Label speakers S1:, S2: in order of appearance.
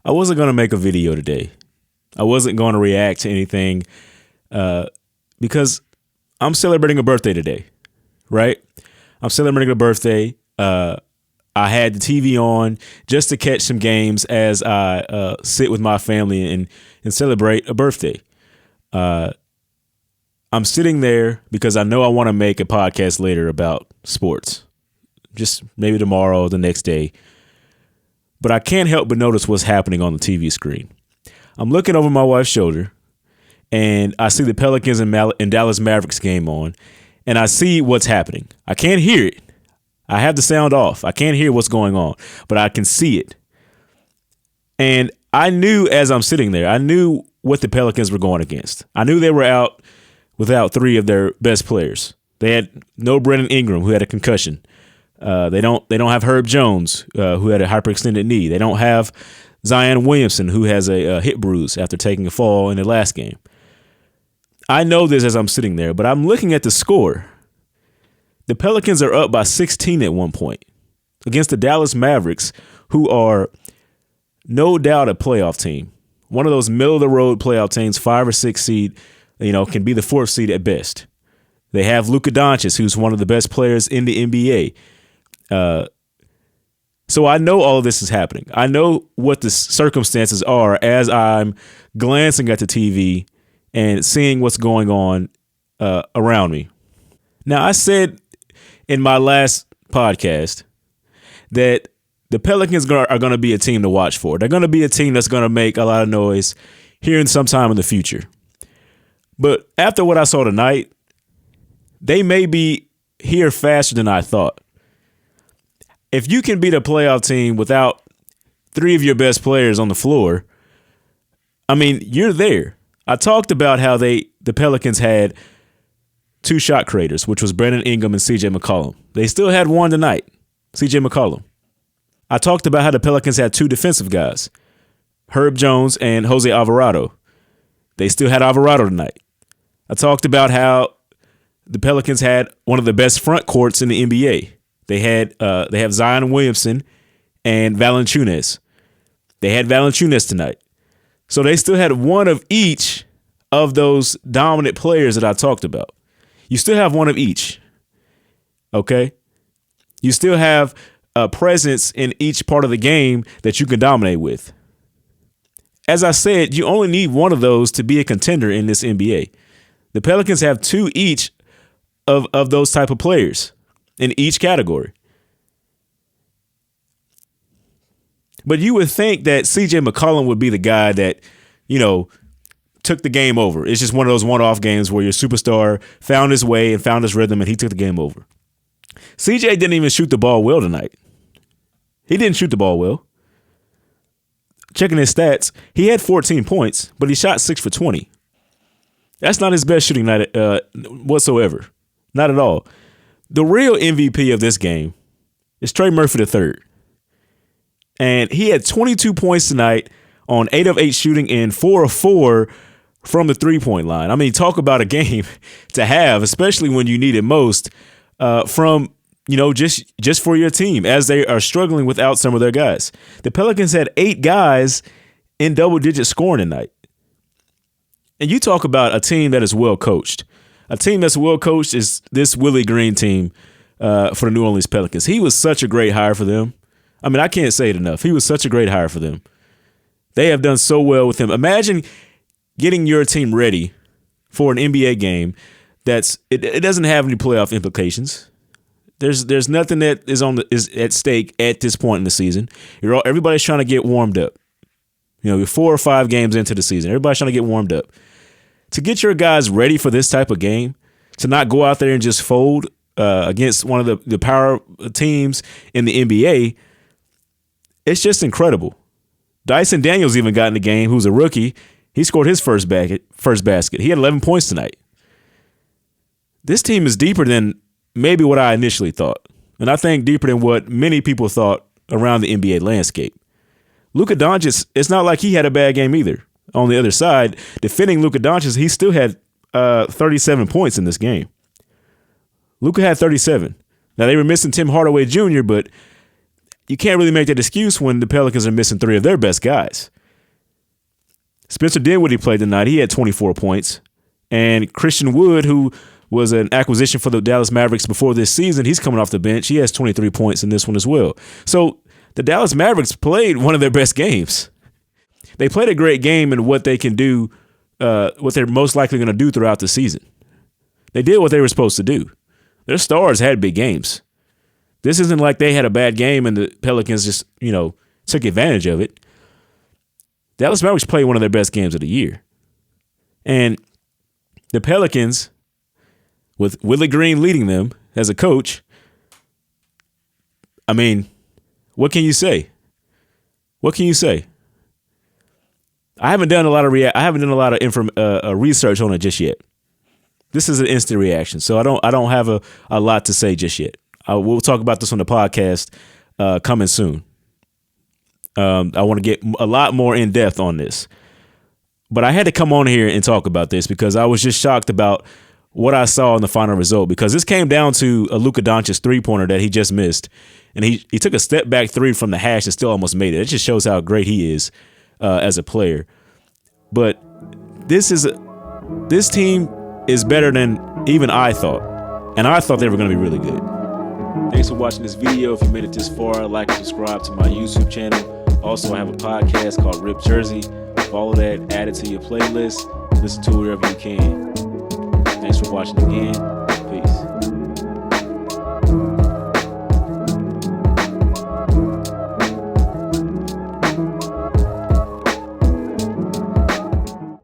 S1: I wasn't going to make a video today. I wasn't going to react to anything because I'm celebrating a birthday today, right? I'm celebrating a birthday. I had the TV on just to catch some games as I sit with my family and celebrate a birthday. I'm sitting there because I know I want to make a podcast later about sports, just maybe tomorrow or the next day. But I can't help but notice what's happening on the TV screen. I'm looking over my wife's shoulder, and I see the Pelicans and Dallas Mavericks game on, and I see what's happening. I can't hear it. I have the sound off. I can't hear what's going on, but I can see it. And I knew as I'm sitting there, I knew what the Pelicans were going against. I knew they were out without three of their best players. They had no Brandon Ingram, who had a concussion. They don't have Herb Jones, who had a hyperextended knee. They don't have Zion Williamson, who has a hip bruise after taking a fall in the last game. I know this as I'm sitting there, but I'm looking at the score. The Pelicans are up by 16 at one point against the Dallas Mavericks, who are no doubt a playoff team. One of those middle-of-the-road playoff teams, 5 or 6 seed, can be the 4th seed at best. They have Luka Doncic, who's one of the best players in the NBA. So I know all of this is happening. I know what the circumstances are as I'm glancing at the TV and seeing what's going on around me. Now, I said in my last podcast that the Pelicans are going to be a team to watch for. They're going to be a team that's going to make a lot of noise here in some time in the future. But after what I saw tonight, they may be here faster than I thought. If you can beat a playoff team without 3 of your best players on the floor, I mean, you're there. I talked about how the Pelicans had 2 shot creators, which was Brandon Ingram and CJ McCollum. They still had one tonight, CJ McCollum. I talked about how the Pelicans had 2 defensive guys, Herb Jones and Jose Alvarado. They still had Alvarado tonight. I talked about how the Pelicans had one of the best front courts in the NBA. They have Zion Williamson and Valanciunas. They had Valanciunas tonight. So they still had one of each of those dominant players that I talked about. You still have one of each. Okay? You still have a presence in each part of the game that you can dominate with. As I said, you only need one of those to be a contender in this NBA. The Pelicans have 2 each of those type of players in each category. But you would think that CJ McCollum would be the guy that, took the game over. It's just one of those one-off games where your superstar found his way and found his rhythm and he took the game over. CJ didn't even shoot the ball well tonight. He didn't shoot the ball well. Checking his stats, he had 14 points, but he shot 6 for 20. That's not his best shooting night whatsoever. Not at all. The real MVP of this game is Trey Murphy III. And he had 22 points tonight on 8 of 8 shooting and 4 of 4 from the three-point line. I mean, talk about a game to have, especially when you need it most, from just for your team as they are struggling without some of their guys. The Pelicans had 8 guys in double-digit scoring tonight. And you talk about a team that is well coached. A team that's well coached is this Willie Green team for the New Orleans Pelicans. He was such a great hire for them. I mean, I can't say it enough. He was such a great hire for them. They have done so well with him. Imagine getting your team ready for an NBA game it doesn't have any playoff implications. There's nothing that is at stake at this point in the season. Everybody's trying to get warmed up. You're 4 or 5 games into the season. Everybody's trying to get warmed up. To get your guys ready for this type of game, to not go out there and just fold against one of the power teams in the NBA, it's just incredible. Dyson Daniels even got in the game, who's a rookie. He scored his first basket. He had 11 points tonight. This team is deeper than maybe what I initially thought. And I think deeper than what many people thought around the NBA landscape. Luka Doncic, it's not like he had a bad game either. On the other side, defending Luka Doncic, he still had 37 points in this game. Luka had 37. Now, they were missing Tim Hardaway Jr., but you can't really make that excuse when the Pelicans are missing 3 of their best guys. Spencer Dinwiddie played tonight. He had 24 points. And Christian Wood, who was an acquisition for the Dallas Mavericks before this season, he's coming off the bench. He has 23 points in this one as well. So the Dallas Mavericks played one of their best games. They played a great game in what they can do, what they're most likely going to do throughout the season. They did what they were supposed to do. Their stars had big games. This isn't like they had a bad game and the Pelicans just, took advantage of it. Dallas Mavericks played one of their best games of the year. And the Pelicans, with Willie Green leading them as a coach, I mean, what can you say? What can you say? I haven't done a lot of research on it just yet. This is an instant reaction, so I don't have a lot to say just yet. We'll talk about this on the podcast coming soon. I want to get a lot more in depth on this, but I had to come on here and talk about this because I was just shocked about what I saw in the final result, because this came down to a Luka Doncic 3-pointer that he just missed, and he took a step back three from the hash and still almost made it. It just shows how great he is as a player. But this team is better than even I thought, and I thought they were going to be really good. Thanks for watching this video. If you made it this far, like and subscribe to my YouTube channel. Also, I have a podcast called Rip Jersey. Follow that, add it to your playlist. Listen to it wherever you can. Thanks for watching again. Peace.